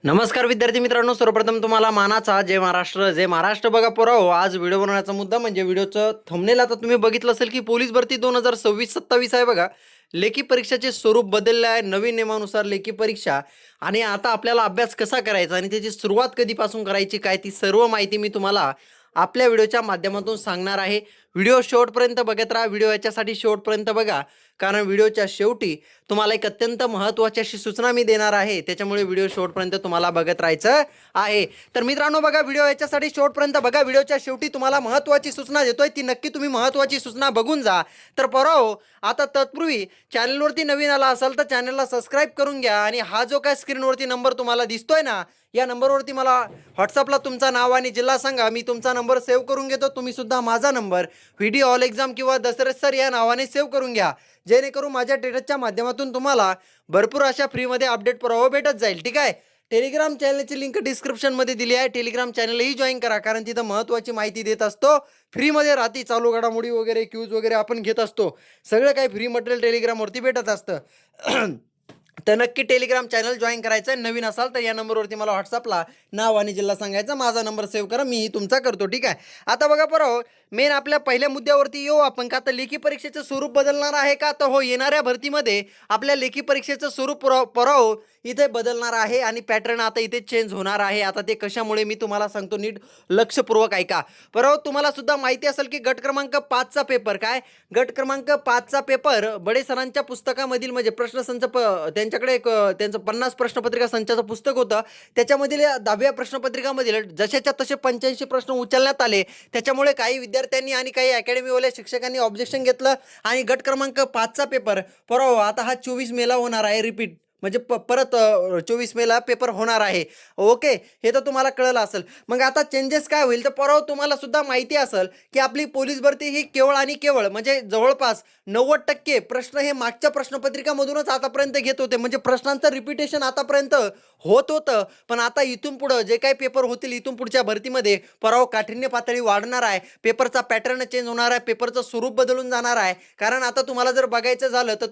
नमस्कार विद्यार्थी मित्रांनो, सर्वप्रथम तुम्हाला मानाचा जय महाराष्ट्र बघा पोराओ. आज व्हिडिओ बनवण्याचा मुद्दा म्हणजे व्हिडिओचं थंबनेल आता तुम्ही बघितलं असेल की पोलीस भरती 2026-27 आहे बघा. लेखी परीक्षेचे स्वरूप बदलले आहे. नवीन नियमानुसार लेखी परीक्षा आणि आता आपल्याला अभ्यास कसा करायचा आणि त्याची सुरुवात कधीपासून करायची काय ती सर्व माहिती मी तुम्हाला आपल्या व्हिडिओच्या माध्यमातून सांगणार आहे. व्हिडिओ शेवटपर्यंत बघत राहा. व्हिडिओ याच्यासाठी शेवटपर्यंत बघा कारण व्हिडिओच्या शेवटी तुम्हाला एक अत्यंत महत्त्वाची अशी सूचना मी देणार आहे. त्याच्यामुळे व्हिडिओ शेवटपर्यंत तुम्हाला बघत राहायचं आहे. तर मित्रांनो बघा, व्हिडिओ याच्यासाठी शेवटपर्यंत बघा. व्हिडिओच्या शेवटी तुम्हाला महत्त्वाची सूचना देतोय, ती नक्की तुम्ही महत्त्वाची सूचना बघून जा. तर पोराओ, आता तत्पूर्वी चॅनलवरती नवीन आला असाल तर चॅनलला सबस्क्राईब करून घ्या आणि हा जो काय स्क्रीनवरती नंबर तुम्हाला दिसतोय ना, या नंबरवरती मला व्हॉट्सअपला तुमचं नाव आणि जिल्हा सांगा. मी तुमचा नंबर सेव्ह करून घेतो. तुम्ही सुद्धा माझा नंबर व्हिडिओ ऑल एक्झाम किंवा दशरथ सर या नावाने सेव्ह करून घ्या, जेणेकरून माझ्या टेटसच्या माध्यमातून तुम्हाला भरपूर अशा फ्रीमध्ये अपडेट पुरावा भेटत जाईल. ठीक आहे. टेलिग्राम चॅनलची लिंक डिस्क्रिप्शनमध्ये दिली आहे. टेलिग्राम चॅनलही जॉईन करा कारण तिथं महत्त्वाची माहिती देत असतो. फ्रीमध्ये राहती चालू घडामोडी वगैरे क्यूज वगैरे आपण घेत असतो. सगळं काही फ्री मटेरियल टेलिग्रामवरती भेटत असतं. तर नक्की टेलिग्राम चॅनल जॉईन करायचं आहे. नवीन असाल तर या नंबरवरती मला व्हॉट्सअपला नाव आणि जिल्हा सांगायचा. माझा नंबर सेव्ह करा, मीही तुमचा करतो. ठीक आहे. आता बघा पोराओ, मेन आपल्या पहिल्या मुद्द्यावरती येऊ आपण. का तर लेखी परीक्षेचं स्वरूप बदलणार आहे का? तर हो, येणाऱ्या भरतीमध्ये आपल्या लेखी परीक्षेचं स्वरूप पोराओ इथे बदलणार आहे आणि पॅटर्न आता इथे चेंज होणार आहे. आता ते कशामुळे मी तुम्हाला सांगतो, नीट लक्षपूर्वक ऐका. पोराओ, तुम्हाला सुद्धा माहिती असेल की गट क्रमांक 5चा पेपर काय, गट क्रमांक 5चा पेपर बडे सरांच्या पुस्तकामधील म्हणजे प्रश्नसंच त्यांच्याकडे एक त्यांचं 50 प्रश्नपत्रिका संचाचं पुस्तक होतं. त्याच्यामधील 10व्या प्रश्नपत्रिकामधील जशाच्या तसे 85 प्रश्न उचलण्यात आले. त्याच्यामुळे काही विद्यार्थ्यांनी आणि काही अकॅडमीवाल्या शिक्षकांनी ऑब्जेक्शन घेतलं आणि गट क्रमांक 5चा पेपर पोराओ आता हा 24 मेला होणार आहे. रिपीट म्हणजे परत 24 मेला पेपर होणार आहे. ओके, हे तर तुम्हाला कळलं असेल. मग आता चेंजेस काय होईल तर पोराओ, तुम्हाला सुद्धा माहिती असेल की आपली पोलीस भरती ही केवळ आणि केवळ म्हणजे जवळपास 90% प्रश्न हे मागच्या प्रश्नपत्रिकामधूनच आतापर्यंत घेत होते. म्हणजे प्रश्नांचं रिपिटेशन आतापर्यंत होत होतं. पण आता इथून पुढं जे काही पेपर होतील इथून पुढच्या भरतीमध्ये पोराओ काठिण्य पातळी वाढणार आहे. पेपरचा पॅटर्न चेंज होणार आहे. पेपरचं स्वरूप बदलून जाणार आहे. कारण आता तुम्हाला जर बघायचं झालं तर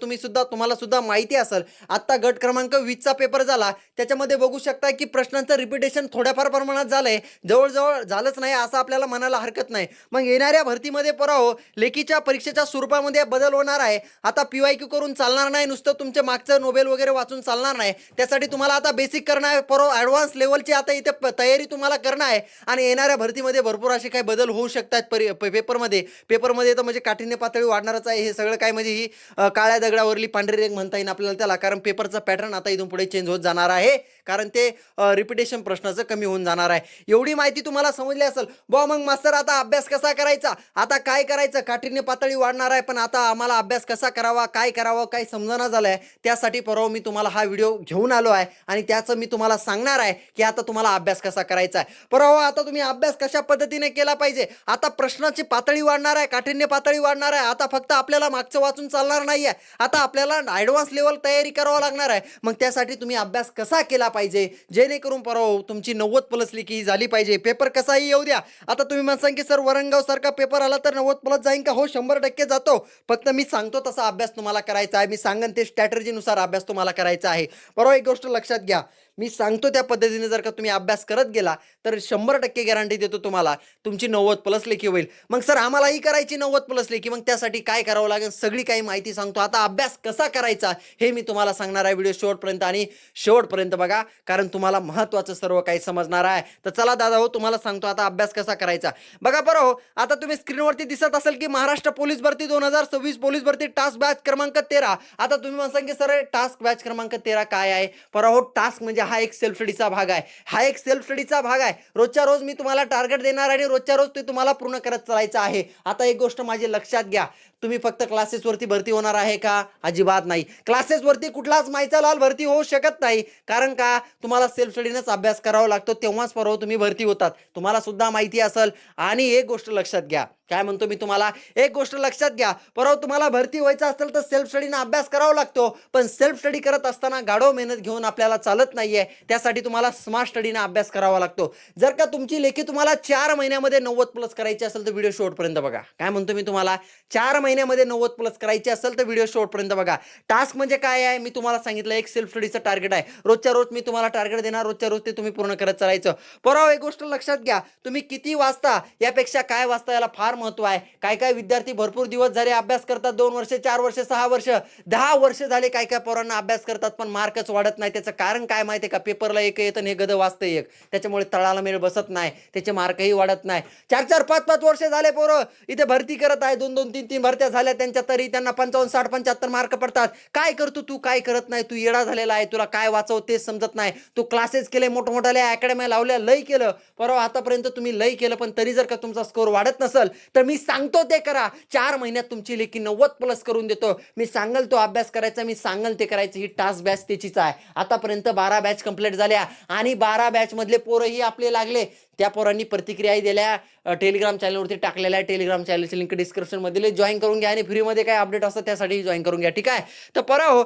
तुम्हाला सुद्धा माहिती असेल, आता गट क्रमांक 20चा पेपर झाला. त्याच्यामध्ये बघू शकता की प्रश्नांचं रिपिटेशन थोड्याफार प्रमाणात झालंय. जवळजवळ झालंच नाही असं आपल्याला म्हणायला हरकत नाही. मग येणाऱ्या भरतीमध्ये पोराओ लेखीच्या परीक्षेच्या स्वरूपामध्ये बदल होणार आहे. आता PYQ करून चालणार नाही, नुसतं तुमचे मागचं नोबेल वगैरे वाचून चालणार नाही. त्यासाठी तुम्हाला आता बेसिक करणं आहे पोराओ. ॲडव्हान्स लेवलची आता इथे तयारी तुम्हाला करणं आहे आणि येणाऱ्या भरतीमध्ये भरपूर असे काही बदल होऊ शकतात. पेपरमध्ये तर म्हणजे काठिण्य पातळी वाढणारच आहे. हे सगळं काय म्हणजे ही काळ्या दगडावरली पांढरी रेघ म्हणता येईल आपल्याला त्याला. कारण पेपरचा पॅटर्न आता इथून पुढे चेंज होत जाणार आहे. कारण ते रिपिटेशन प्रश्नाचं कमी होऊन जाणार आहे. एवढी माहिती तुम्हाला समजली असेल. मग मास्तर आता अभ्यास कसा करायचा, आता काय करायचं, काठिण्य पातळी वाढणार आहे पण आता आम्हाला अभ्यास कसा करावा, काय करावं, काय समजना झालंय. त्यासाठी पोराओ मी तुम्हाला हा व्हिडिओ घेऊन आलो आहे आणि त्याचं मी तुम्हाला सांगणार आहे की आता तुम्हाला अभ्यास कसा करायचा आहे. पोराओ, आता तुम्ही अभ्यास कशा पद्धतीने केला पाहिजे. आता प्रश्नाची पातळी वाढणार आहे, काठिण्य पातळी वाढणार आहे. आता फक्त आपल्याला मागचं वाचून चालणार नाहीये. आता आपल्याला ॲडव्हान्स लेवल तयारी करावं लागणार आहे. मग त्यासाठी तुम्ही अभ्यास कसा केला पाहिजे जेणेकरून पोराओ तुमची 90+ लेखी झाली पाहिजे. पेपर कसाही येऊ द्या. आता तुम्ही म्हणसान की सर वरणगाव सारखा पेपर आला तर 90+ जाईन का? हो, 100% जातो. फक्त मी सांगतो तसा अभ्यास तुम्हाला करायचा आहे. मी सांगन ते स्ट्रॅटर्जीनुसार अभ्यास तुम्हाला करायचा आहे. बरोबर, एक गोष्ट लक्षात घ्या, मी सांगतो त्या पद्धतीने जर का तुम्ही अभ्यास करत गेला तर 100% गॅरंटी देतो तुम्हाला तुमची 90+ लेखी होईल. मग सर आम्हालाही करायची 90+ लेखी, मग त्यासाठी काय करावं लागेल सगळी काही माहिती सांगतो. आता अभ्यास कसा करायचा हे मी तुम्हाला सांगणार आहे. व्हिडिओ शेवटपर्यंत आणि शेवटपर्यंत बघा कारण तुम्हाला महत्त्वाचं सर्व काही समजणार आहे. तर चला दादा हो, तुम्हाला सांगतो आता अभ्यास कसा करायचा. बघा पोराओ, आता तुम्ही स्क्रीनवरती दिसत असेल की महाराष्ट्र पोलीस भरती 2026 पोलीस भरती टास्क बॅच क्रमांक 13. आता तुम्ही म्हणसान की सर टास्क बॅच क्रमांक 13 काय आहे? पोराओ, टास्क म्हणजे हा एक सेल्फ स्टडीचा भाग आहे. हा एक सेल्फ स्टडीचा भाग आहे. रोजच्या रोज मी तुम्हाला टार्गेट देणार आणि रोजच्या रोज ते तुम्हाला पूर्ण करत चालायचं आहे. आता एक गोष्ट माझी लक्षात घ्या, तुम्ही फक्त क्लासेसवरती भरती होणार आहे का? अजिबात नाही. क्लासेसवरती कुठलाच माईचा लाल भरती होऊ शकत नाही. कारण का तुम्हाला सेल्फ स्टडीनेच अभ्यास करावा लागतो, तेव्हाच पोराओ तुम्ही भरती होतात. तुम्हाला सुद्धा माहिती असेल. आणि एक गोष्ट लक्षात घ्या, काय म्हणतो मी तुम्हाला, एक गोष्ट लक्षात घ्या पोराओ, तुम्हाला भरती व्हायचं असेल तर सेल्फ स्टडीने अभ्यास करावा लागतो. पण सेल्फ स्टडी करत असताना गाढव मेहनत घेऊन आपल्याला चालत नाहीये. त्यासाठी तुम्हाला स्मार्ट स्टडीने अभ्यास करावा लागतो. जर का तुमची लेखी तुम्हाला 4 महिन्यामध्ये 90+ करायची असेल तर व्हिडिओ शेवटपर्यंत बघा. काय म्हणतो मी तुम्हाला, 4 महिन्यामध्ये 90 प्लस करायचे असेल तर व्हिडिओ शेवटपर्यंत बघा. टास्क म्हणजे काय आहे मी तुम्हाला सांगितलं, एक सेल्फ स्टडीचं टार्गेट आहे. रोजच्या रोज मी तुम्हाला टार्गेट देणार, रोजच्या रोज ते तुम्ही पूर्ण करत चालायचं. पोरांनो एक गोष्ट लक्षात घ्या, तुम्ही किती वाचता यापेक्षा काय वाचता याला फार महत्व आहे. काय काय विद्यार्थी भरपूर दिवस झाले अभ्यास करतात, 2 वर्ष 4 वर्ष 6 वर्ष 10 वर्ष झाले काय काय पोरांना अभ्यास करतात पण मार्कच वाढत नाही. त्याचं कारण काय माहिती आहे का, पेपरला एक येतं आणि हे गधं वाचतं एक, त्याच्यामुळे तळाला मेळ बसत नाही, त्याचे मार्कही वाढत नाही. 4-4 5-5 वर्ष झाले पोरं इथे भरती करत आहे, 2-2 3-3 भरत्या झाल्या त्यांच्या, तरी त्यांना 55 60 75 मार्क पडतात. काय करतो तू, काय करत नाही, तू येडा झालेला आहे, तुला काय वाचव तेच समजत नाही. तू क्लासेस केले, मोठमोठ्या अकॅडम्या लावल्या, लय केलं बरोबर, आतापर्यंत तुम्ही लय केलं, पण तरी जर का तुमचा स्कोर वाढत नसेल तर मी सांगतो ते करा. 4 महिन्यात तुमची लेखी 90 प्लस करून देतो. मी सांगल तो अभ्यास करायचा, मी सांगल ते करायचं. ही टास्क बॅच त्याचीच आहे. आतापर्यंत 12 बॅच कंप्लीट झाल्या आणि 12 बॅच मधले पोरही आपले लागले. त्या पोरांनी प्रतिक्रियाही दिल्या, टेलिग्राम चॅनलवरती टाकलेल्या आहे. टेलिग्राम चॅनलची लिंक डिस्क्रिप्शनमध्ये जॉईन करून घ्या आणि फ्रीमध्ये काय अपडेट असतं त्यासाठी जॉईन करून घ्या. ठीक आहे. तर पोरांनो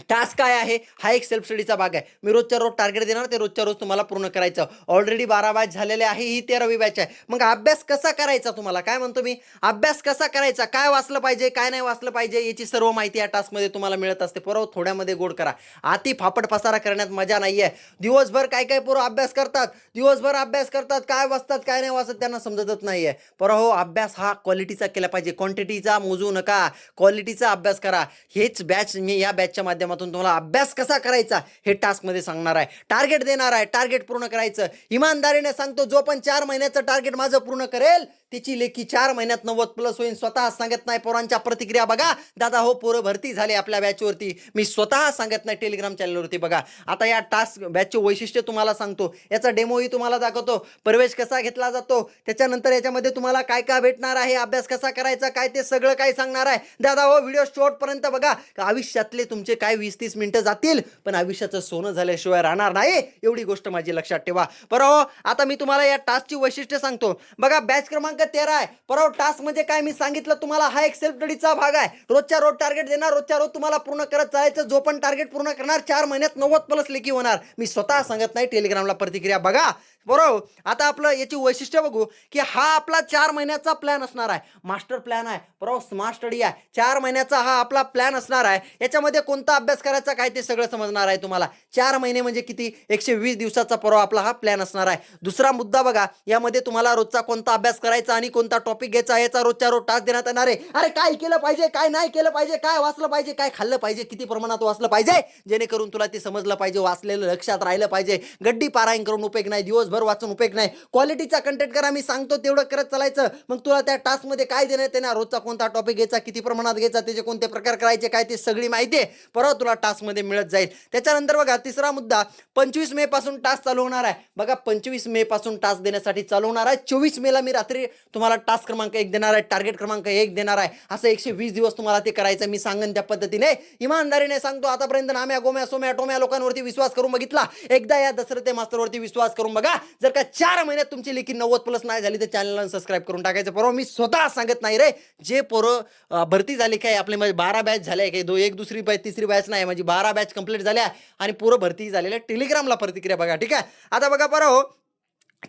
टास्क काय आहे, हा एक सेल्फ स्टडीचा भाग आहे. मी रोजच्या रोज टार्गेट देणार, ते रोजच्या रोज तुम्हाला पूर्ण करायचं. ऑलरेडी 12 बॅच झालेले आहे, ही 13वी बॅच आहे. मग अभ्यास कसा करायचा, तुम्हाला काय म्हणतो मी, अभ्यास कसा करायचा, काय वाचलं पाहिजे काय नाही वाचलं पाहिजे याची सर्व माहिती या टास्कमध्ये तुम्हाला मिळत असते. पोरं थोड्यामध्ये गोड करा, अति फापट पसारा करण्यात मजा नाहीये. दिवसभर काय काय पोरं अभ्यास करतात, दिवसभर अभ्यास करतात, काय वाचतात काय नाही वाचत त्यांना समजतच नाहीये. पोरं हो, अभ्यास हा क्वालिटीचा केला पाहिजे, क्वांटिटीचा मोजू नका, क्वालिटीचा अभ्यास करा. हेच बॅच मी या बॅचच्या माध्यमातून तुम्हाला अभ्यास कसा करायचा हे टास्क मध्ये सांगणार आहे. टार्गेट देणार आहे, टार्गेट पूर्ण करायचं. इमानदारीने सांगतो, जो पण 4 महिन्याचं टार्गेट माझं पूर्ण करेल त्याची लेखी 4 महिन्यात 90 प्लस होईल. स्वतः सांगत नाही, पोरांच्या प्रतिक्रिया बघा, दादा हो पोरं भरती झाले आपल्या बॅचवरती, मी स्वतः सांगत नाही, टेलिग्राम चॅनलवरती बघा. आता या टास्क बॅचचे वैशिष्ट्य तुम्हाला सांगतो, याचा डेमोही तुम्हाला दाखवतो, प्रवेश कसा घेतला जातो, त्याच्यानंतर याच्यामध्ये तुम्हाला काय काय भेटणार आहे, अभ्यास कसा करायचा काय ते सगळं काही सांगणार आहे. दादा हो व्हिडिओ शेवटपर्यंत बघा. आयुष्यातले तुमचे काय 20-30 मिनिटं जातील, पण आयुष्याचं सोनं झाल्याशिवाय राहणार नाही, एवढी गोष्ट माझी लक्षात ठेवा. बरोबर, आता मी तुम्हाला या टास्कची वैशिष्ट्य सांगतो बघा. बॅच क्रमांक 13 आहे. बरोबर, टास्क म्हणजे काय मी सांगितलं तुम्हाला, हा एक सेल्फ स्टडीचा भाग आहे. रोजच्या रोज टार्गेट देणार, रोजच्या रोज तुम्हाला पूर्ण करत जायचं. जो पण टार्गेट पूर्ण करणार 4 महिन्यात 90 प्लस लेखी होणार. मी स्वतः सांगत नाही, टेलिग्रामला प्रतिक्रिया बघा. बरोबर, आता आपलं याची वैशिष्ट्य बघू की हा आपला 4 महिन्याचा प्लॅन असणार आहे, मास्टर प्लॅन आहे. बरोबर, स्मार्ट स्टडी आहे. 4 महिन्याचा हा आपला प्लॅन असणार आहे. याच्यामध्ये कोणता अभ्यास करायचा काय ते सगळं समजणार आहे तुम्हाला. 4 महिने म्हणजे किती, 120 दिवसाचा परवा आपला हा प्लॅन असणार आहे. दुसरा मुद्दा बघा, यामध्ये तुम्हाला रोजचा कोणता अभ्यास करायचा आणि कोणता टॉपिक घ्यायचा याचा रोजच्या रोज टास्क देण्यात येणार आहे. अरे काय केलं पाहिजे काय नाही केलं पाहिजे, काय वाचलं पाहिजे काय खाल्लं पाहिजे, किती प्रमाणात वाचलं पाहिजे, जेणेकरून तुला ते समजलं पाहिजे, वाचलेलं लक्षात राहिलं पाहिजे. गड्डी पारायण करून उपयोग नाही, दिवसभर वाचून उपयोग नाही. क्वालिटीचा कंटेंट करा, मी सांगतो तेवढं करत चालायचं. मग तुला त्या टास्क मध्ये काय देण्यात येणार, रोजचा कोणता टॉपिक घ्यायचा, किती प्रमाणात घ्यायचा, त्याचे कोणते प्रकार करायचे काय ते सगळी माहिती आहे परत तुला टास्क मध्ये मिळत जाईल. त्याच्यानंतर बघा तिसरा मुद्दा, 25 मे पासून टास्क चालू होणार आहे. बघा 25 मे पासून टास्क देण्यासाठी चालू होणार आहे. 24 मे ला मी रात्री तुम्हाला टास्क क्रमांक 1 देणार आहे, टार्गेट क्रमांक 1 देणार आहे. असं 120 दिवस तुम्हाला ते करायचं. मी सांगन त्या पद्धतीने इमानदारीने सांगतो. आतापर्यंत नाम्या गोम्या सोम्या टोम्या लोकांवरती विश्वास करून बघितला, एकदा या दसरथे मास्तरवरती विश्वास करून बघा. जर का 4 महिन्यात तुमची लेखी 90 प्लस नाही झाली तर चॅनलला सबस्क्राईब करून टाकायचं. बरोबर, मी स्वतः सांगत नाही रे, जे पोरं भरती झाली काय आपले, माझी 12 बॅच झाल्या काय, एक दुसरी बॅच तिसरी बॅच नाही, माझी 12 बॅच कंप्लीट झाल्या आणि पूर्ण भरती झालेल्या. टेलिग्रामला प्रतिक्रिया बघा. ठीक आहे. आता बघा बरं हो,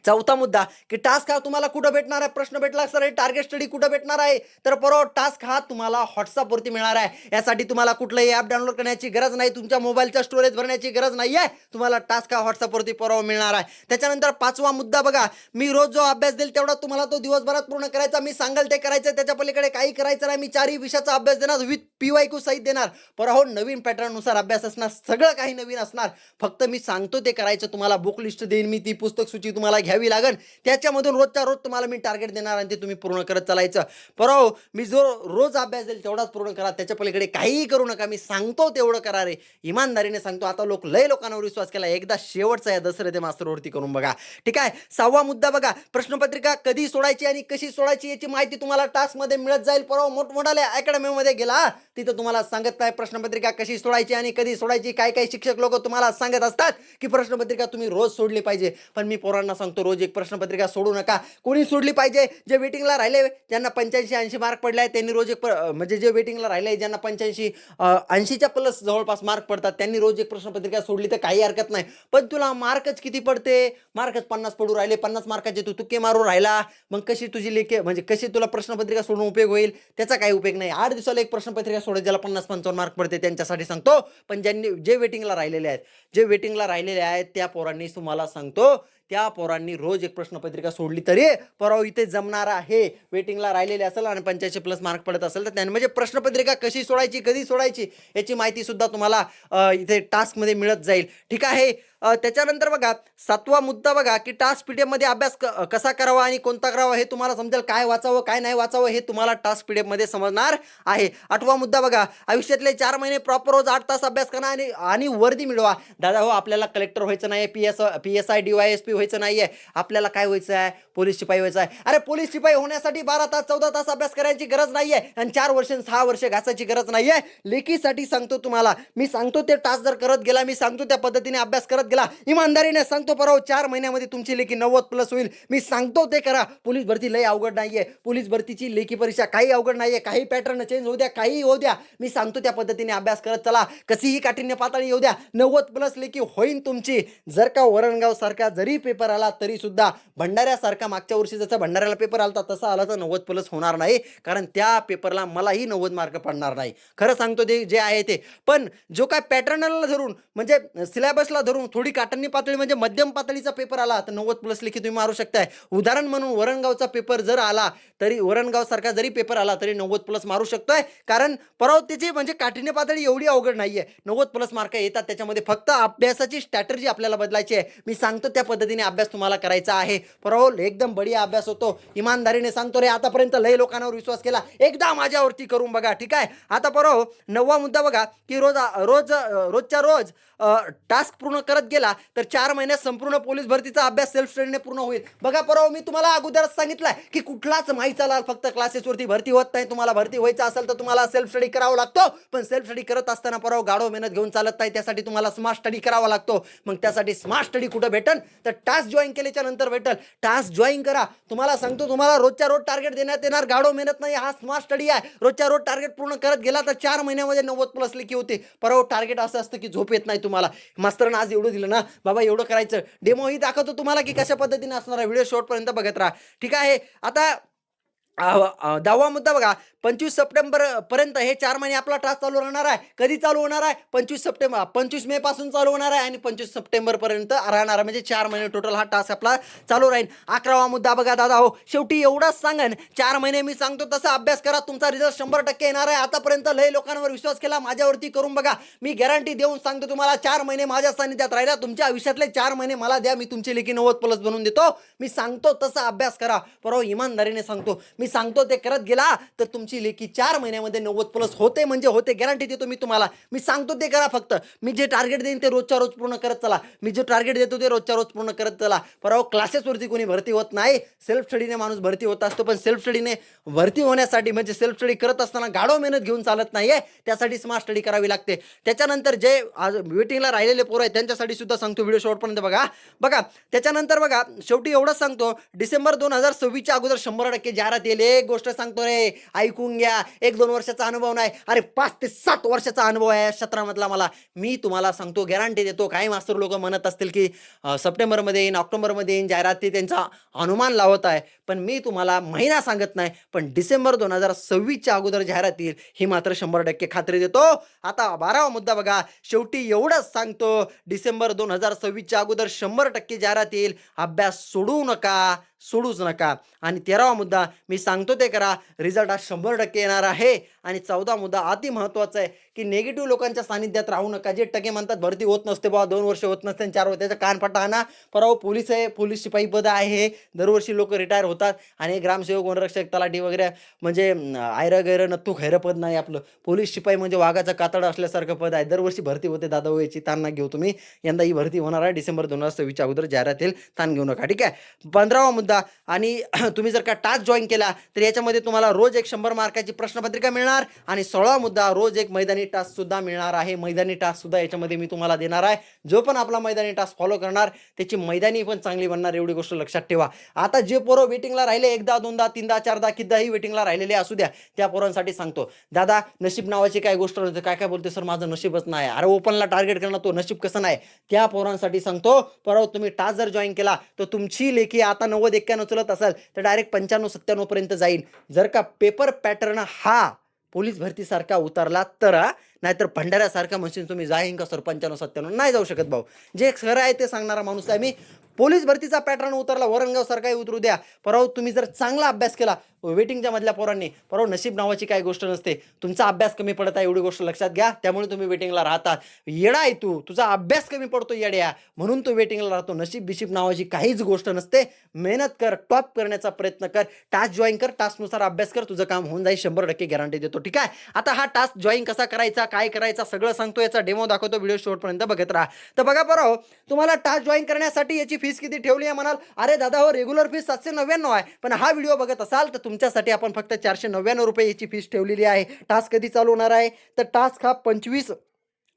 चौथा मुद्दा की टास्क हा तुम्हाला कुठं भेटणार आहे, प्रश्न भेटला सर टार्गेट स्टडी कुठं भेटणार आहे, तर बरोबर टास्क हा तुम्हाला व्हॉट्सअपवरती मिळणार आहे. यासाठी तुम्हाला कुठलंही ॲप डाउनलोड करण्याची गरज नाही, तुमच्या मोबाईलचा स्टोरेज भरण्याची गरज नाही आहे. तुम्हाला टास्क हा व्हॉट्सअपवरती बरोबर मिळणार आहे. त्याच्यानंतर 5वा मुद्दा बघा, मी रोज जो अभ्यास देईल तेवढा तुम्हाला तो दिवसभरात पूर्ण करायचा. मी सांगाल ते करायचं, त्याच्या पलीकडे काही करायचं नाही. मी 4ही विषयाचा अभ्यास देणार, विथ PYQ सहित देणार. बरोबर, नवीन पॅटर्ननुसार अभ्यास असणार, सगळं काही नवीन असणार. फक्त मी सांगतो ते करायचं. तुम्हाला बुक लिस्ट देईन मी, ती पुस्तक सूची तुम्हाला घ्यावी लागेल. त्याच्यामधून रोजच्या रोज तुम्हाला मी टार्गेट देणार आणि ते तुम्ही पूर्ण करत चालायचं. बरोबर, मी जो रोज अभ्यास देईल तेवढाच पूर्ण करा, त्याच्या पलीकडे काहीही करू नका. मी सांगतो तेवढं करा रे, इमानदारीने सांगतो. आता लय लोकांवर विश्वास केला, एकदा शेवटचा या दसरथे मास्तरवरती करून बघा. ठीक आहे. 6वा मुद्दा बघा, प्रश्नपत्रिका कधी सोडायची आणि कशी सोडायची याची माहिती तुम्हाला टास्क मध्ये मिळत जाईल. बरोबर, मोठमोठ्या अकॅडमीमध्ये गेला तिथं तुम्हाला सांगत नाही प्रश्नपत्रिका कशी सोडायची आणि कधी सोडायची. काय काय शिक्षक लोक तुम्हाला सांगत असतात की प्रश्नपत्रिका तुम्ही रोज सोडली पाहिजे, पण मी पोरांना सांगतो सांगतो रोज एक प्रश्नपत्रिका सोडू नका. कोणी सोडली पाहिजे? जे वेटिंगला राहिले, ज्यांना 85-80 मार्क पडले आहेत त्यांनी रोज एक म्हणजे जे वेटिंगला राहिले ज्यांना 85 80च्या प्लस जवळपास मार्क पडतात त्यांनी रोज एक प्रश्नपत्रिका सोडली तर काही हरकत नाही. पण तुला मार्कच किती पडते? मार्कच 50 पडू राहिले. 50 मार्काचे तू तुक्के मारू राहिला. मग कशी तुझी लेखी म्हणजे कशी तुला प्रश्नपत्रिका सोडून उपयोग होईल? त्याचा काही उपयोग नाही. 8 दिवसाला एक प्रश्नपत्रिका सोडत ज्याला 50-55 मार्क पडते त्यांच्यासाठी सांगतो. पण ज्यांनी जे वेटिंगला राहिलेले आहेत, जे वेटिंगला राहिलेले आहेत त्या पोरांनी तुम्हाला सांगतो, त्या पोरांनी रोज एक प्रश्नपत्रिका सोडली तरी पोराव इथे जमणार आहे. वेटिंगला राहिलेले असेल आणि 85 प्लस मार्क पडत असेल तर त्यांनी म्हणजे प्रश्नपत्रिका कशी सोडायची, कधी सोडायची याची माहिती सुद्धा तुम्हाला इथे टास्कमध्ये मिळत जाईल. ठीक आहे. त्याच्यानंतर बघा 7वा मुद्दा बघा की टास्क पीडीएफ मध्ये अभ्यास कसा करावा आणि कोणता करावा हे तुम्हाला समजेल. काय वाचावं काय नाही वाचावं हे तुम्हाला टास्क पीडीएफ मध्ये समजणार आहे. 8वा मुद्दा बघा आयुष्यातले 4 महिने प्रॉपर रोज 8 तास अभ्यास करा आणि वर्दी मिळवा. दादा हो आपल्याला कलेक्टर व्हायचं नाही, PSI DYSP व्हायचं नाहीये, आपल्याला काय व्हायचं आहे? पोलीस शिपाई व्हायचं आहे. अरे पोलीस शिपाई होण्यासाठी 12 तास 14 तास अभ्यास करायची गरज नाहीये आणि 4 वर्ष 6 वर्ष घासायची गरज नाहीये. लेखीसाठी सांगतो तुम्हाला, मी सांगतो ते टास्क जर करत गेला, मी सांगतो त्या पद्धतीने अभ्यास करत गेला, इमानदारीने सांगतो पराव 4 महिन्यामध्ये तुमची लेखी 90 प्लस होईल. मी सांगतो ते करा. पोलीस भरती लय अवघड नाहीये. पोलीस भरतीची लेखी परीक्षा काही अवघड नाहीये. काही पॅटर्न चेंज होऊ द्या, काही होऊ द्या, मी सांगतो त्या पद्धतीने अभ्यास करत चला. कशीही काठिण्य पातळी येऊ द्या, 90 प्लस लेखी होईन तुमची. जर का वरणगाव सारखा जरी पेपर आला तरी सुद्धा भंडाऱ्यासारखा मागच्या वर्षी जसा भंडाऱ्याला पेपर आला तसा आला तर 90 प्लस होणार नाही, कारण त्या पेपरला मलाही 90 मार्क पडणार नाही. खरं सांगतो ते जे आहे ते. पण जो काय पॅटर्नला धरून म्हणजे सिलेबसला धरून थोडी काठिण्य पातळी म्हणजे मध्यम पातळीचा पेपर आला तर 90 प्लस लेखी तुम्ही मारू शकताय. उदाहरण म्हणून वरणगावचा पेपर जर आला तरी वरणगाव सारखा जरी पेपर आला तरी 90 प्लस मारू शकतोय, कारण परत त्याची म्हणजे काठिण्य पातळी एवढी अवघड नाहीये. 90 प्लस मार्क येतात. त्याच्यामध्ये फक्त अभ्यासाची स्ट्रॅटर्जी आपल्याला बदलायची आहे. मी सांगतो त्या पद्धतीने अभ्यास तुम्हाला करायचा आहे. परत एकदम बढिया अभ्यास होतो. इमानदारीने सांगतो रे, आतापर्यंत लय लोकांवर विश्वास केला, एकदा माझ्यावरती करून बघा. ठीक आहे. आता परत 9वा मुद्दा बघा की रोजच्या रोज टास्क पूर्ण करत गेला तर 4 महिन्यात संपूर्ण पोलीस भरतीचा अभ्यास सेल्फ स्टडीने पूर्ण होईल. बघा परवा मी तुम्हाला अगोदरच सांगितलंय की कुठलाच माहीचा लाल फक्त क्लासेसवरती भरती होत नाही. तुम्हाला भरती व्हायचं असेल तर तुम्हाला सेल्फ स्टडी करावा लागतो. पण सेल्फ स्टडी करत असताना परवा गाढव मेहनत घेऊन चालत नाही. त्यासाठी तुम्हाला स्मार्ट स्टडी करावा लागतो. मग त्यासाठी स्मार्ट स्टडी कुठं भेटन तर टास्क जॉईन केल्याच्या नंतर भेटल. टास्क जॉईन करा. तुम्हाला सांगतो तुम्हाला रोजच्या रोज टार्गेट देण्यात येणार. गाढव मेहनत नाही, हा स्मार्ट स्टडी आहे. रोजच्या रोज टार्गेट पूर्ण करत गेला तर 4 महिन्यामध्ये 90 प्लस लेखी होते. परवा टार्गेट असं असतं की झोप येत नाही तुम्हाला. मास्तरांना आज एवढं दिलं ना बाबा, एवढं करायचं. डेमो ही दाखवतो तुम्हाला की कशा पद्धतीने असणार आहे. व्हिडिओ शेवटपर्यंत बघत राहा. ठीक आहे. आता 10वा मुद्दा बघा 25 सप्टेंबर पर्यंत हे 4 महिने आपला टास्क चालू राहणार आहे. कधी चालू होणार आहे? 25 मे पासून चालू होणार आहे आणि 25 सप्टेंबर पर्यंत राहणार आहे. म्हणजे 4 महिने टोटल हा टास्क आपला चालू राहील. 11वा मुद्दा बघा दादा हो, शेवटी एवढंच सांगन, 4 महिने मी सांगतो तसा अभ्यास करा, तुमचा रिझल्ट 100% येणार आहे. आतापर्यंत लय लोकांवर विश्वास केला, माझ्यावरती करून बघा. मी गॅरंटी देऊन सांगतो तुम्हाला, 4 महिने माझ्या सानिध्यात राहिला, तुमच्या आयुष्यातले 4 महिने मला द्या, मी तुमची लेखी 90 प्लस बनवून देतो. मी सांगतो तसा अभ्यास करा. परवा इमानदारीने सांगतो, मी सांगतो ते करत गेला तर तुमची लेखी 4 महिन्यामध्ये 90 प्लस होते म्हणजे होते. गॅरंटी देतो मी तुम्हाला. मी सांगतो ते करा. फक्त मी जे टार्गेट देईन ते रोजच्या रोज पूर्ण करत चला. मी जे टार्गेट देतो ते रोजच्या रोज पूर्ण करत चला. परवा क्लासेसवरती कोणी भरती होत नाही. सेल्फ स्टडीने माणूस भरती होत असतो. पण सेल्फ स्टडीने भरती होण्यासाठी म्हणजे सेल्फ स्टडी करत असताना गाढव मेहनत घेऊन चालत नाहीये. त्यासाठी स्मार्ट स्टडी करावी लागते. त्याच्यानंतर जे आज वेटिंगला राहिलेले पोरं आहेत त्यांच्यासाठी सुद्धा सांगतो. व्हिडिओ शेवटपर्यंत बघा. त्याच्यानंतर बघा शेवटी एवढंच सांगतो, डिसेंबर 2026च्या अगोदर 100% जाहिरात येईल. एक गोष्ट सांगतो रे, ऐकून घ्या. 1-2 वर्षाचा अनुभव नाही, अरे 5 ते 7 वर्षाचा अनुभव आहे क्षेत्रामधला मला. मी तुम्हाला सांगतो, गॅरंटी देतो. काही मास्टर लोक म्हणत असतील की सप्टेंबरमध्ये येईन, ऑक्टोबरमध्ये येईन जाहिरात, ते त्यांचा अनुमान लावत आहे. पण मी तुम्हाला महिना सांगत नाही, पण डिसेंबर 2026च्या अगोदर जाहिरात येईल ही मात्र 100% खात्री देतो. आता 12वा मुद्दा बघा, शेवटी एवढंच सांगतो, डिसेंबर 2026च्या अगोदर 100% जाहिरात येईल. अभ्यास सोडूच नका. आणि 13वा मुद्दा मी सांगतो ते करा. रिझल्ट हा 100% येणार आहे. आणि 14वा मुद्दा अति महत्त्वाचा आहे की निगेटिव्ह लोकांच्या सानिध्यात राहू नका. जे टके म्हणतात भरती होत नसते बाबा, 2 वर्ष होत नसते, 4 वर्ष, त्याचा कानफाटा आणा. परवा पोलीस आहे, पोलीस शिपाई पद आहे, दरवर्षी लोक रिटायर होतात. आणि ग्रामसेवक, वनरक्षक, तलाठी वगैरे म्हणजे आयरं गैरं नत्तू खैरं पद नाही आपलं. पोलीस शिपाई म्हणजे वाघाचा कातड असल्यासारखं पद आहे. दरवर्षी भरती होते दादा, व्हायची ताण ना घेऊ तुम्ही. यंदा ही भरती होणार आहे. डिसेंबर 2026च्या अगोदर जाहिरात येईल, ताण घेऊ नका. ठीक आहे. 15वा मुद्दा मुद्दा आणि तुम्ही जर का टास्क जॉईन केला तर याच्यामध्ये तुम्हाला रोज एक 100 मार्काची प्रश्नपत्रिका मिळणार आणि 16 मुद्दा रोज एक मैदानी टास्क सुद्धा मिळणार आहे. मैदानी टास्क सुद्धा याच्यामध्ये मी तुम्हाला देणार आहे. जो पण आपला मैदानी टास्क फॉलो करणार त्याची मैदानी पण चांगली बनणार, एवढी गोष्ट लक्षात ठेवा. आता जे पोरं वेटिंगला राहिले, एकदा दोनदा तीनदा चारदा कितीदाही वेटिंगला राहिलेले असू द्या, त्या पोरांसाठी सांगतो, दादा नशीब नावाची काय गोष्ट नव्हती. काय काय बोलते सर, माझं नशीबच नाही. अरे ओपनला टार्गेट करणं तो नशीब कसं नाही, त्या पोरांसाठी सांगतो. परवा तुम्ही टास्क जर जॉईन केला तर तुमची लेखी आता 90-91 चलत असेल तर डायरेक्ट 95-97 पर्यंत जाईल. जर का पेपर पॅटर्न हा पोलीस भरतीसारखा उतरला तर, नाहीतर भंडाऱ्यासारखा म्हणशील तुम्ही जाईन का सर 95-97, नाही जाऊ शकत भाऊ. जे खरं आहे ते सांगणारा माणूस आहे मी. पोलीस भरतीचा पॅटर्न उतरला, वरणगाव सारखाही उतरू द्या, परवा तुम्ही जर चांगला अभ्यास केला वेटिंगच्या मधल्या पोरांनी, परवा नशीब नावाची काही गोष्ट नसते. तुमचा अभ्यास कमी पडत आहे एवढी गोष्ट लक्षात घ्या, त्यामुळे तुम्ही वेटिंगला राहतात. येडा आहे तू, तुझा अभ्यास कमी पडतो येड्या, म्हणून तू वेटिंगला राहतो. नशीब बिशीब नावाची काहीच गोष्ट नसते. मेहनत कर, टॉप करण्याचा प्रयत्न कर, टास्क जॉईन कर, टास्कनुसार अभ्यास कर, तुझं काम होऊन जाईल, 100% गॅरंटी देतो. ठीक आहे. आता हा टास्क जॉईन कसा करायचा, काय करायचा सगळं सांगतो, याचा डेमो दाखवतो, व्हिडिओ शेवटपर्यंत बघत राहा. तर बघा बरं, तुम्हाला टास्क जॉईन करण्यासाठी याची फीस किती ठेवली आहे म्हणाल, अरे दादा हो रेग्युलर फीस 799 आहे, पण हा व्हिडिओ बघत असाल तर तुमच्यासाठी आपण फक्त 499 रुपये याची फीस ठेवलेली आहे. टास्क कधी चालू होणार आहे तर टास्क हा 25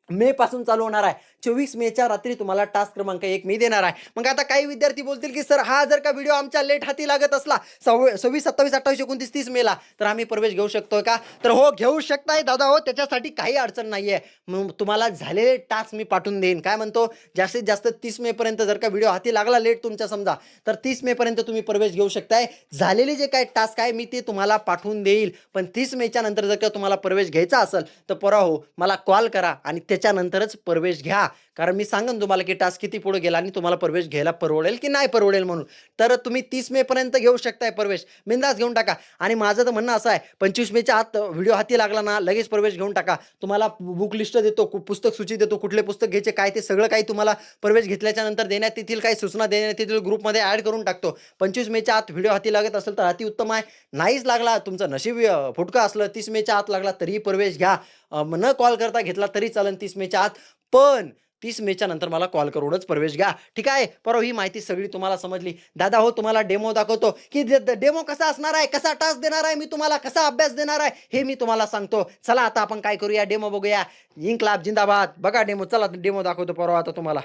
मे पासून चालू होणार आहे. 24 मेच्या रात्री तुम्हाला टास्क क्रमांक 1 मी देणार आहे. मग आता काही विद्यार्थी बोलतील की सर हा जर का व्हिडिओ आमच्या लेट हाती लागत असला 26, 27, 28, 29, 30 मेला तर आम्ही प्रवेश घेऊ शकतो का, तर हो घेऊ शकताय दादा हो, त्याच्यासाठी काही अडचण नाहीये. मग तुम्हाला झालेले टास्क मी पाठवून देईन. काय म्हणतो, जास्तीत जास्त 30 मे पर्यंत जर का व्हिडिओ हाती लागला लेट तुमच्या समजा, तर 30 मे पर्यंत तुम्ही प्रवेश घेऊ शकताय. झालेले जे काही टास्क आहे मी ते तुम्हाला पाठवून देईल. पण 30 मेच्या नंतर जर का तुम्हाला प्रवेश घ्यायचा असेल तर परवा हो मला कॉल करा आणि त्याच्यानंतरच प्रवेश घ्या. कारण मी सांगेन तुम्हाला की टास्क किती पुढे गेला आणि तुम्हाला प्रवेश घ्यायला परवडेल की नाही परवडेल म्हणून. तर तुम्ही 30 मे पर्यंत घेऊ शकताय प्रवेश, बिंदास घेऊन टाका. आणि माझं तर म्हणणं असं आहे, 25 मेच्या आत व्हिडिओ हाती लागला ना लगेच प्रवेश घेऊन टाका. तुम्हाला बुक लिस्ट देतो, पुस्तक सूची देतो, कुठले पुस्तक घ्यायचे काय ते सगळं काही तुम्हाला प्रवेश घेतल्याच्या नंतर देण्यात येतील, काही सूचना देण्यात येतील, ग्रुपमध्ये ॲड करून टाकतो. 25 मेच्या आत व्हिडिओ हाती लागत असेल तर अति उत्तम आहे. नाहीच लागला, तुमचं नशीब फुटका असलं, 30 मेच्या आत लागला तरीही प्रवेश घ्या. न कॉल करता घेतला तरी चालेल 30 मेच्या आत, पण 30 मेच्या नंतर मला कॉल करूनच प्रवेश घ्या. ठीक आहे. परवा ही माहिती सगळी तुम्हाला समजली. दादा हो तुम्हाला डेमो दाखवतो की डेमो कसा असणार आहे, कसा टास्क देणार आहे मी तुम्हाला, कसा अभ्यास देणार आहे हे मी तुम्हाला सांगतो. चला आता आपण काय करूया, डेमो बघूया. इन्क्लाब जिंदाबाद. बघा डेमो, चला डेमो दाखवतो परवा आता तुम्हाला.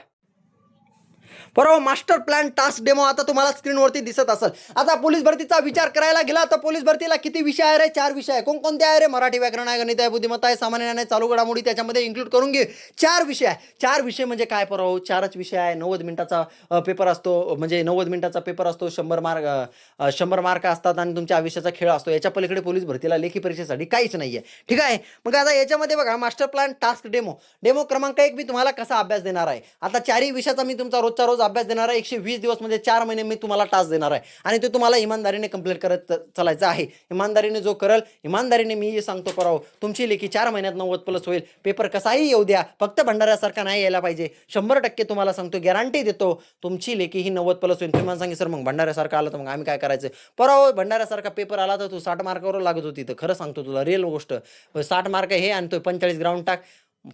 बरोबर, मास्टर प्लॅन टास्क डेमो आता तुम्हाला स्क्रीनवरती दिसत असेल. आता पोलीस भरतीचा विचार करायला गेला तर पोलीस भरतीला किती विषय आहे रे, 4 विषय आहे. कोणकोणते आहे रे, मराठी व्याकरण आहे, गणित आहे, बुद्धिमत्ता आहे, सामान्य ज्ञान आहे, चालू घडामोडी त्याच्यामध्ये इन्क्लूड करून घे. 4 विषय आहे. 4 विषय म्हणजे काय परवा, 4च विषय आहे. 90 मिनिटाचा पेपर असतो, म्हणजे 90 मिनिटाचा पेपर असतो, 100 मार्क असतात आणि तुमच्या आयुष्याचा खेळ असतो. याच्या पलीकडे पोलीस भरतीला लेखी परीक्षेसाठी काहीच नाहीये. ठीक आहे. मग आता याच्यामध्ये बघा मास्टर प्लॅन टास्क डेमो क्रमांक 1 मी तुम्हाला कसा अभ्यास देणार आहे. आता 4ही विषयाचा मी तुमचा रोजचा रोज अभ्यास देणार आहे. 120 दिवस म्हणजे 4 महिने मी तुम्हाला टास्क देणार आहे आणि ते तुम्हाला इमानदारीने कंप्लीट करत चालायचं आहे. इमानदारीने जो करल, इमानदारीने मी सांगतो पराव, तुमची लेखी 4 महिन्यात 90+ होईल. पेपर कसाही येऊ द्या, फक्त भंडाऱ्यासारखा नाही यायला पाहिजे. 100% तुम्हाला सांगतो, गॅरंटी देतो तुमची लेखी ही 90+ होईल. तुम्ही मला सांगितलं सर मग भंडाऱ्यासारखा आला तर मग आम्ही काय करायचं. पराव भंडाऱ्यासारखा पेपर आला तर तू 60 मार्कावर लागत होती. तर खरं सांगतो तुला रिअल गोष्ट, 60 मार्क हे आणि तो 45 ग्राउंड टाक,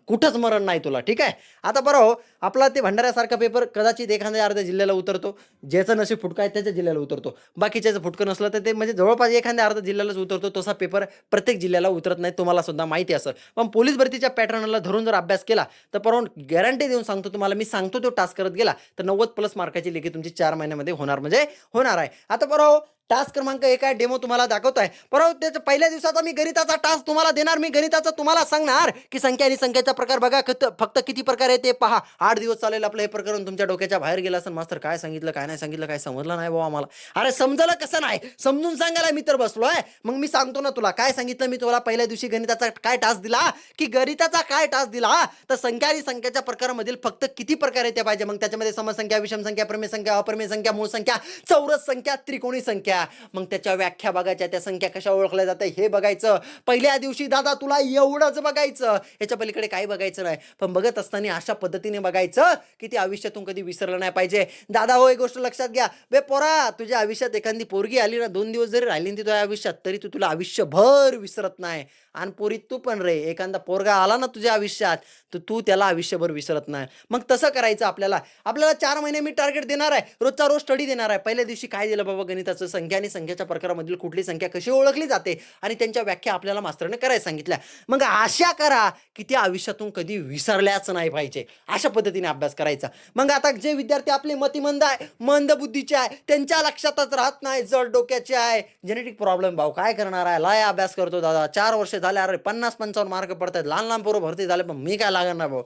कुठंच मरण नाही तुला. ठीक आहे. आता बरं हो, आपला ते भंडाऱ्यासारखा पेपर कदाचित एखाद्या अर्ध्या जिल्ह्याला उतरतो, ज्याचं नशीब फुटका आहे त्याच्या जिल्ह्याला उतरतो, बाकीच्याचं फुटकं नसलं तर ते म्हणजे जवळपास एखाद्या अर्ध्या जिल्ह्यालाच उतरतो. तसा पेपर प्रत्येक जिल्ह्याला उतरत नाही, तुम्हाला सुद्धा माहिती असेल. पण पोलीस भरतीच्या पॅटर्नला धरून जर अभ्यास केला तर परवा गॅरंटी देऊन सांगतो तुम्हाला, मी सांगतो तो टास्क करत गेला तर 90+ मार्काची लेखी तुमची 4 महिन्यामध्ये होणार म्हणजे होणार आहे. आता बरं टास्क क्रमांक 1 आहे, डेमो तुम्हाला दाखवत आहे. परवा त्याच्या पहिल्या दिवसाचा मी गणिताचा टास्क तुम्हाला देणार. मी गणिताचा तुम्हाला सांगणार की संख्या आणि संख्याचा प्रकार बघा, फक्त किती प्रकार आहे ते पहा. 8 दिवस चालेल आपलं हे प्रकरण. तुमच्या डोक्याच्या बाहेर गेला असेल, मास्तर काय सांगितलं काय नाही सांगितलं, काय समजलं नाही बाबा आम्हाला. अरे समजलं कसं नाही, समजून सांगायला मी तर बसलोय. मग मी सांगतो ना तुला काय सांगितलं. मी तुला पहिल्या दिवशी गणिताचा काय टास्क दिला, की गणिताचा काय टास्क दिला, तर संख्या आणि संख्याच्या प्रकारामधील फक्त किती प्रकार आहे ते पाहिजे. मग त्याच्यामध्ये समसंख्या, विषम संख्या, प्रमेय संख्या, अप्रमेय संख्या, मूळ संख्या, चौरस संख्या, त्रिकोणी संख्या. सांगितल्या, मग त्याच्या व्याख्या बघायच्या, त्या संख्या कशा ओळखल्या जातात हे बघायचं. पहिल्या दिवशी दादा तुला एवढंच बघायचं, याच्या पलीकडे काही बघायचं नाही. पण बघत असताना अशा पद्धतीने बघायचं की ते आयुष्यातून कधी विसरलं नाही पाहिजे. दादा हो, एक गोष्ट लक्षात घ्या, बे पोरा, तुझ्या आयुष्यात एखादी पोरगी आली ना, 2 दिवस जरी राहिली ती तुझ्या आयुष्यात, तरी तुला आयुष्यभर विसरत नाही. आणि पोरी तू पण रे, एखादा पोरगा आला ना तुझ्या आयुष्यात, तर तू त्याला आयुष्यभर विसरत नाही. मग तसं करायचं. आपल्याला 4 महिने मी टार्गेट देणार आहे, रोजचा रोज स्टडी देणार आहे. पहिल्या दिवशी काय दिलं बाबा, गणिताचं संख्या आणि संख्याच्या प्रकारामधील कुठली संख्या कशी ओळखली जाते आणि त्यांच्या व्याख्या आपल्याला मास्तरने करायला सांगितल्या. मग आशा करा की त्या आयुष्यातून कधी विसरल्याच नाही पाहिजे, अशा पद्धतीने अभ्यास करायचा. मग आता जे विद्यार्थी आपले मतिमंद आहे, मंद बुद्धीचे आहे, त्यांच्या लक्षातच राहत नाही, जड डोक्याचे आहे, जेनेटिक प्रॉब्लेम, भाऊ काय करणार आहे, लय अभ्यास करतो दादा, 4 वर्ष झाले, अरे 50-55 मार्क पडतात, लहान लहान पोरं भरती झाले, पण मी काय लागणार नाही भाऊ.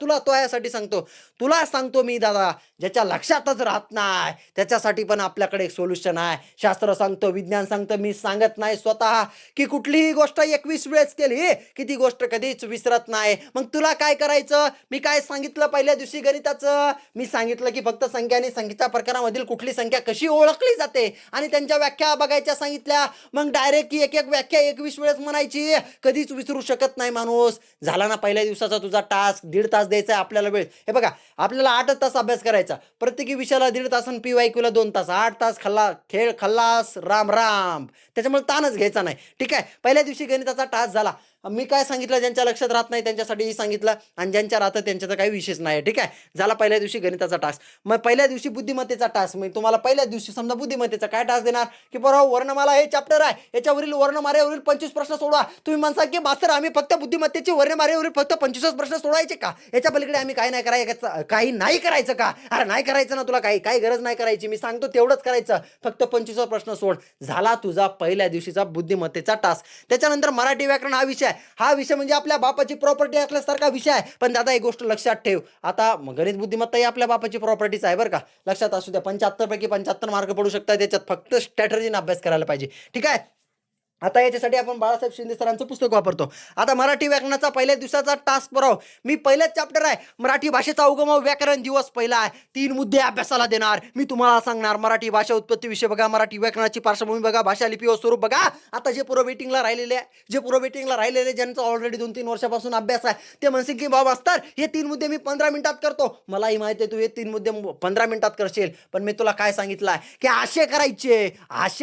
तुला यासाठी सांगतो, तुला सांगतो मी दादा, ज्याच्या लक्षातच राहत नाही त्याच्यासाठी पण आपल्याकडे एक सोल्युशन आहे. शास्त्र सांगतो, विज्ञान सांगतं, मी सांगत नाही स्वतः, की कुठलीही गोष्ट 21 वेळेस केली की ती गोष्ट कधीच विसरत नाही. मग तुला काय करायचं, मी काय सांगितलं पहिल्या दिवशी गणिताचं, मी सांगितलं की फक्त संख्या आणि संख्येच्या प्रकारामधील कुठली संख्या कशी ओळखली जाते आणि त्यांच्या व्याख्या बघायच्या सांगितल्या. मग डायरेक्ट की एक व्याख्या 21 वेळेस म्हणायची, कधीच विसरू शकत नाही माणूस. झाला ना पहिल्या दिवसाचा तुझा टास्क. 1.5 तास द्यायचा आपल्याला वेळ. हे बघा, आपल्याला 8 तास अभ्यास करायचा, प्रत्येकी विषयाला 1.5 तास आणि PYQ ला 2 तास, 8 तास खेळ खल्लास, राम राम. त्याच्यामुळे ताणच घ्यायचा नाही, ठीक आहे. पहिल्या दिवशी गणिताचा टास्क झाला. मी काय सांगितलं, ज्यांच्या लक्षात राहत नाही त्यांच्यासाठी सांगितलं, आणि ज्यांच्या राहतं त्यांच्याचा काही विशेष नाही, ठीक आहे. झाला पहिल्या दिवशी गणिताचा टास्क. मग पहिल्या दिवशी बुद्धिमत्तेचा टास्क. मग तुम्हाला पहिल्या दिवशी समजा बुद्धिमत्तेचा काय टास्क देणार, की बरोबर वर्णमाला हे चॅप्टर आहे, याच्यावरील वर्णमारेवरील 25 प्रश्न सोडवा. तुम्ही म्हणता की मास्तर आम्ही फक्त बुद्धिमत्तेची वर्णमारेवरील फक्त 25 प्रश्न सोडवायचे का, याच्या पलीकडे आम्ही काही नाही करायचं का. अरे नाही करायचं ना, तुला काही गरज नाही करायची, मी सांगतो तेवढंच करायचं, फक्त 25 प्रश्न सोड. झाला तुझा पहिल्या दिवशीचा बुद्धिमत्तेचा टास्क. त्याच्यानंतर मराठी व्याकरण हा विषय, हा विषय म्हणजे आपल्या बापाची प्रॉपर्टी असल्यासारखा विषय आहे. पण दादा एक गोष्ट लक्षात ठेव, आता गणित बुद्धिमत्ता ही आपल्या बापाची प्रॉपर्टीच आहे बरं का, लक्षात असू द्या. 75 पैकी 75 मार्क पडू शकतात, त्याच्यात फक्त स्ट्रॅटर्जीने अभ्यास करायला पाहिजे, ठीक आहे. आता याच्यासाठी आपण बाळासाहेब शिंदे सरांचं पुस्तक वापरतो. आता मराठी व्याकरणाचा पहिल्या दिवसाचा टास्क बरोबर, मी पहिलेच चॅप्टर आहे मराठी भाषेचा उगम व व्याकरण, दिवस पहिला आहे. 3 मुद्दे अभ्यासाला देणार. मी तुम्हाला सांगणार मराठी भाषा उत्पत्ती विषय बघा, मराठी व्याकरणाची पार्श्वभूमी बघा, भाषा लिपी व स्वरूप बघा. आता जे पुरं वेटिंगला राहिलेले ज्यांचा ऑलरेडी 2-3 वर्षापासून अभ्यास आहे, ते म्हणतील की बाबा असतात हे 3 मुद्दे मी 15 मिनिटात करतो. मलाही माहिती आहे तू हे 3 मुद्दे 15 मिनिटात करशील, पण मी तुला काय सांगितलं आहे की आशे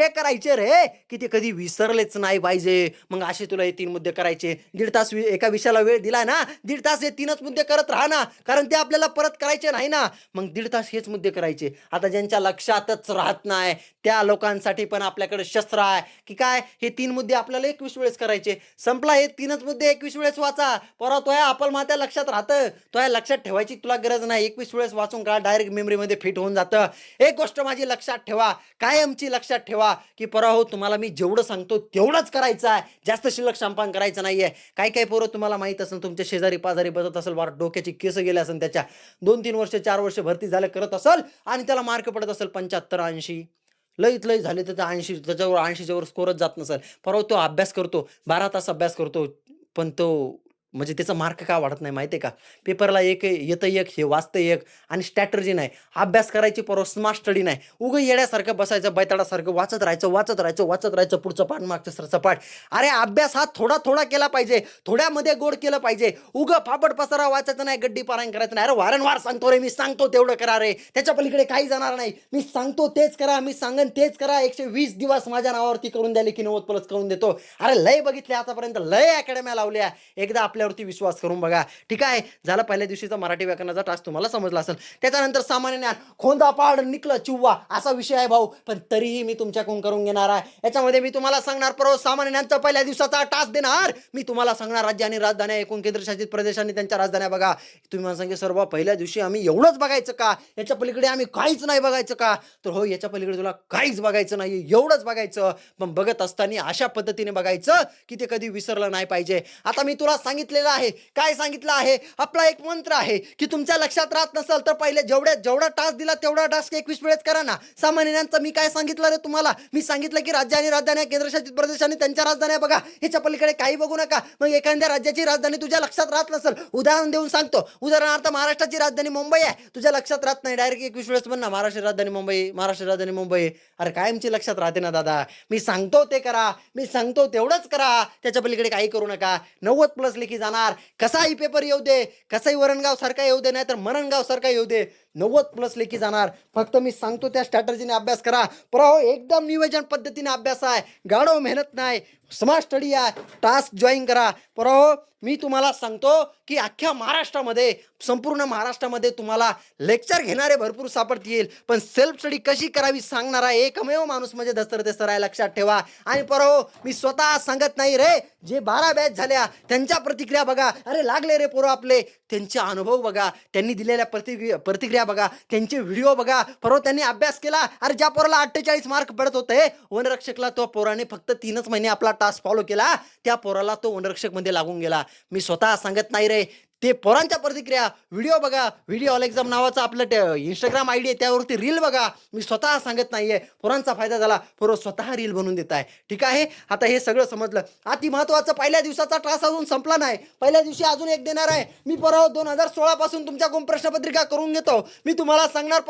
करायचे रे की ते कधी विसरले नाही पाहिजे. मग असे तुला हे 3 मुद्दे करायचे. 1.5 तास एका विषयाला वेळ दिला ना, 1.5 तास हे 3च मुद्दे करत राहा ना, कारण ते आपल्याला परत करायचे नाही ना. मग 1.5 तास हेच मुद्दे करायचे. आता ज्यांच्या लक्षातच राहत नाही त्या लोकांसाठी पण आपल्याकडे शस्त्र आहे की काय, हे 3 मुद्दे आपल्याला 21 वेळेस करायचे. संपला, हे 3च मुद्दे 21 वेळेस वाचा. परत तो आपल मात्या लक्षात राहतं, तो लक्षात ठेवायची तुला गरज नाही. 21 वेळेस वाचून का डायरेक्ट मेमरीमध्ये फिट होऊन जातं. एक गोष्ट माझी लक्षात ठेवा, कायमची लक्षात ठेवा, की हो तुम्हाला मी जेवढं सांगतो तेवढंच करायचं आहे, जास्त शिल्लक संपान करायचं नाहीये. काही पोरं तुम्हाला माहित असेल, तुमच्या शेजारी पाजारी बसत असेल, बार डोक्याची केस गेले असेल, त्याच्या 2-3 वर्ष 4 वर्ष भरती झाले करत असेल आणि त्याला मार्क पडत असेल 75-80, लई झाले तर 80, त्याच्यावर 80च्या वर स्कोरच जात नसेल. तो अभ्यास करतो, 12 तास अभ्यास करतो, पण तो म्हणजे त्याचा मार्क का वाढत नाही माहिती आहे का. पेपरला एक येतं, एक हे वाचतं, एक आणि स्ट्रॅटर्जी नाही, अभ्यास करायची स्मार्ट स्टडी नाही. उगं येड्यासारखं बसायचं, बैताडासारखं वाचत राहायचं पुढचं पाठ मागचं पाठ. अरे अभ्यास हा थोडा केला पाहिजे, थोड्यामध्ये गोड केलं पाहिजे. उगं फापट पसारा वाचायचं नाही, गड्डी पारायण करायचं नाही. अरे वारंवार सांगतो रे, मी सांगतो तेवढं करा रे, त्याच्या पलीकडे काही जाणार नाही. मी सांगतो तेच करा, मी सांगन तेच करा. 120 दिवस माझ्या नावावरती करून द्याले की 90+ करून देतो. अरे लय बघितले आतापर्यंत, लय अकॅडम्या लावल्या, एकदा आपल्यावरती विश्वास करून बघा, ठीक आहे. झाला पहिल्या दिवशीचा मराठी व्याकरणाचा टास्क, तुम्हाला समजला असेल. त्याच्यानंतर सामान्य ज्ञान, खोंदा पाड निकलं चिव्वा असा विषय आहे भाऊ, पण तरीही मी तुमच्याकडून करून घेणार आहे. याच्यामध्ये मी तुम्हाला सांगणार सामान्य ज्ञानचा पहिल्या दिवसाचा टास्क देणार. मी तुम्हाला सांगणार राज्य आणि राजधान्या, एकूण केंद्रशासित प्रदेशांनी त्यांच्या राजधान्या बघा. तुम्ही मला सांगे सर पहिल्या दिवशी आम्ही एवढंच बघायचं का, याच्या पलीकडे आम्ही काहीच नाही बघायचं का, तर हो, याच्या पलीकडे तुला काहीच बघायचं नाही, एवढंच बघायचं. पण बघत असताना अशा पद्धतीने बघायचं की ते कधी विसरलं नाही पाहिजे. आता मी तुला सांगितलं सांगितलेलं आहे. काय सांगितलं आहे? आपला एक मंत्र आहे की तुमच्या लक्षात राहत नसेल तर पहिले जेवढा टास्क दिला तेवढा टास्क 21 वेळेस करा ना. 6 महिन्यांचा मी काय सांगितलं रे तुम्हाला? मी सांगितलं की राज्य आणि राजधानी केंद्रशासित प्रदेश आणि त्यांच्या राजधान्या बघा. ह्याच्या पलीकडे काही बघू नका. मग एखाद्या राज्याची राजधानी तुझ्या लक्षात राहत नसेल, उदाहरण देऊन सांगतो. उदाहरणार्थ महाराष्ट्राची राजधानी मुंबई आहे, तुझ्या लक्षात राहत नाही. डायरेक्ट 21 वेळेस म्हण ना महाराष्ट्र राजधानी मुंबई, महाराष्ट्र राजधानी मुंबई. अरे कायमची लक्षात राहते ना दादा. मी सांगतो ते करा, मी सांगतो तेवढंच करा. त्याच्या पलीकडे काही करू नका. 90 प्लस लेखी जाणार. कसाही पेपर येऊ दे, कसाही वरणगाव सारखा येऊ दे, नाही तर मरणगाव सारखा येऊ दे, 90 प्लस लेखी जाणार. फक्त मी सांगतो त्या स्ट्रॅटर्जीने अभ्यास करा. एकदम नियोजन पद्धतीने अभ्यास आहे, गाढव मेहनत नाही, स्मार्ट स्टडी आहे. टास्क जॉईन करा. मी तुम्हाला सांगतो की अख्ख्या महाराष्ट्रामध्ये, संपूर्ण महाराष्ट्रामध्ये तुम्हाला लेक्चर घेणारे भरपूर सापडतील, पण सेल्फ स्टडी कशी करावी सांगणारा एकमेव माणूस म्हणजे दत्तात्रय सर आहे, लक्षात ठेवा. आणि मी स्वतः सांगत नाही रे, जे 12 बॅच झाल्या त्यांच्या प्रतिक्रिया बघा. अरे लागले रे पोरं आपले, त्यांचे अनुभव बघा, त्यांनी दिलेल्या प्रतिक्रिया बघा, त्यांचे व्हिडिओ बघा. त्यांनी अभ्यास केला. अरे ज्या पोराला 48 मार्क पडत होते वनरक्षकला, तो पोराने फक्त 3च महिने आपला टास्क फॉलो केला, त्या पोराला तो वनरक्षक मध्ये लागून गेला. मी स्वतः सांगत नाही रे, ते पोरांच्या प्रतिक्रिया व्हिडिओ बघा. व्हिडिओ ऑल एक्झाम नावाचं आपलं इंस्टाग्राम आयडी आहे, त्यावरती रील बघा. मी स्वतः सांगत नाहीये, पोरांचा फायदा झाला, पोरं स्वतः रील बनवून देत आहे. ठीक आहे, आता हे सगळं समजलं. अति महत्वाचं, पहिल्या दिवसाचा टास्क अजून संपला नाही. पहिल्या दिवशी अजून एक देणार आहे मी. 2016 पासून तुमच्याकडून प्रश्नपत्रिका करून घेतो. मी तुम्हाला सांगणार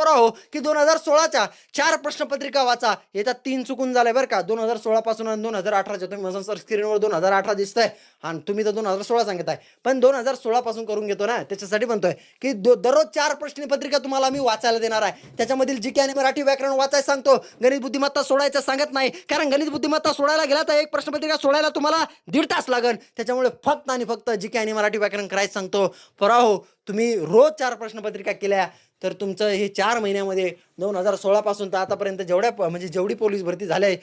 की 2016च्या 4 प्रश्नपत्रिका वाचा. याच्यात 3 चुकून झालंय बरं का. 2016 पासून आणि 2018च्या, तुम्ही माझं सर स्क्रीनवर 2018 दिसतंय आणि तुम्ही तर 2016 सांगत आहे, पण 2016 पासून करून घेतो ना. त्याच्यासाठी म्हणतोय की दररोज 4 प्रश्नपत्रिका तुम्हाला मी वाचायला देणार आहे. त्याच्यामधील जीके आणि मराठी व्याकरण वाचायला सांगतो. गणित बुद्धिमत्ता सोडायचं सांगत नाही, कारण गणित बुद्धिमत्ता सोडायला गेला तर एक प्रश्नपत्रिका सोडायला तुम्हाला 1.5 तास लागेल. त्याच्यामुळे फक्त आणि फक्त जीके आणि मराठी व्याकरण करायचं सांगतो. तुम्ही रोज 4 प्रश्नपत्रिका केल्या तर तुमचं हे 4 महिन्यामध्ये 2016 पासून तर आतापर्यंत जेवढी पोलीस भरती झाले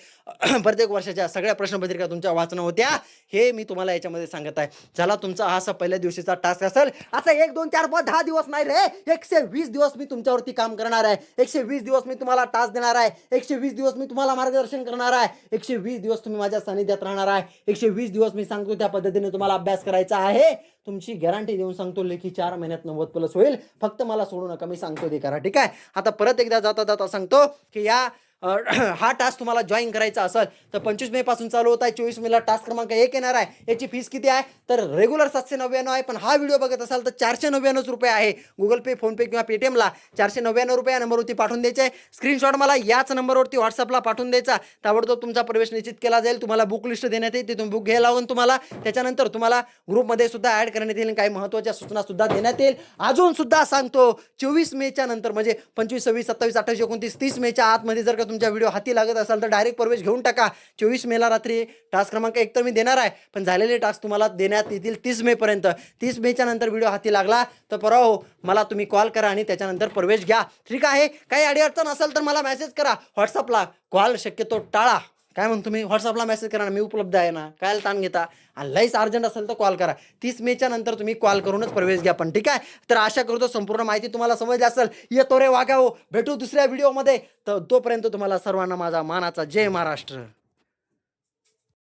प्रत्येक वर्षाच्या सगळ्या प्रश्नपत्रिका तुमच्या वाचणं होत्या. हे मी तुम्हाला याच्यामध्ये सांगत आहे. झाला तुमचा हा असा पहिल्या दिवशीचा टास्क असेल. असा 1 2 4 5 10 दिवस नाही रे, 120 दिवस मी तुमच्यावरती काम करणार आहे. 120 दिवस मी तुम्हाला टास्क देणार आहे. 120 दिवस मी तुम्हाला मार्गदर्शन करणार आहे. 120 दिवस तुम्ही माझ्या सानिध्यात राहणार आहे. 120 दिवस मी सांगतो त्या पद्धतीने तुम्हाला अभ्यास करायचा आहे. तुमची गॅरंटी देऊन सांगतो, लेखी 4 महिन्यात 90 प्लस होईल. फक्त मला सोडू नका, मी सांगतो ते करा. ठीक आहे, आता परत एकदा जाता सांगतो की हा टास्क तुम्हाला जॉईन करायचा असेल तर 25 मे पासून चालू होत आहे. 24 मेला टास्क क्रमांक 1 येणार आहे. याची फीस किती आहे तर रेग्युलर 799 आहे, पण हा व्हिडिओ बघत असाल तर 499 रुपये आहे. गुगल पे, फोन पे किंवा पेटीएमला 499 रुपये या नंबरवरती पाठवून द्यायचे. स्क्रीनशॉट मला याच नंबरवरती व्हॉट्सअपला पाठवून द्यायचा. ताबडतोब तुमचा प्रवेश निश्चित केला जाईल. तुम्हाला बुक लिस्ट देण्यात येईल, तिथून बुक घ्यायला लागून तुम्हाला. त्याच्यानंतर तुम्हाला ग्रुपमध्ये सुद्धा ऍड करण्यात येईल. काही महत्त्वाच्या सूचना सुद्धा देण्यात येईल. अजून सुद्धा सांगतो, 24 मेच्या नंतर म्हणजे 25, 26, 27, 28, 29, 30 मेच्या आतमध्ये जर का तुमच्या व्हिडिओ हाती लागत असाल तर डायरेक्ट प्रवेश घेऊन टाका. 24 मेला रात्री टास्क क्रमांक 1 तर मी देणार आहे, पण झालेले टास्क तुम्हाला देण्यात येतील 30 मे पर्यंत. 30 मेच्या नंतर व्हिडिओ हाती लागला तर मला तुम्ही कॉल करा आणि त्याच्यानंतर प्रवेश घ्या. ठीक आहे, काही अडचण असेल तर मला मेसेज करा व्हॉट्सअपला. कॉल शक्यतो टाळा. काय म्हणतो मी, व्हॉट्सअपला मेसेज करा ना, मी उपलब्ध आहे ना. काय ताण घेता, आणि लईच अर्जंट असेल तर कॉल करा. 30 मेच्या नंतर तुम्ही कॉल करूनच प्रवेश घ्या. पण ठीक आहे, तर आशा करतो संपूर्ण माहिती तुम्हाला समजली असेल. येतो रे वागाओ, भेटू दुसऱ्या व्हिडिओमध्ये. तर तोपर्यंत तुम्हाला सर्वांना माझा मानाचा जय महाराष्ट्र.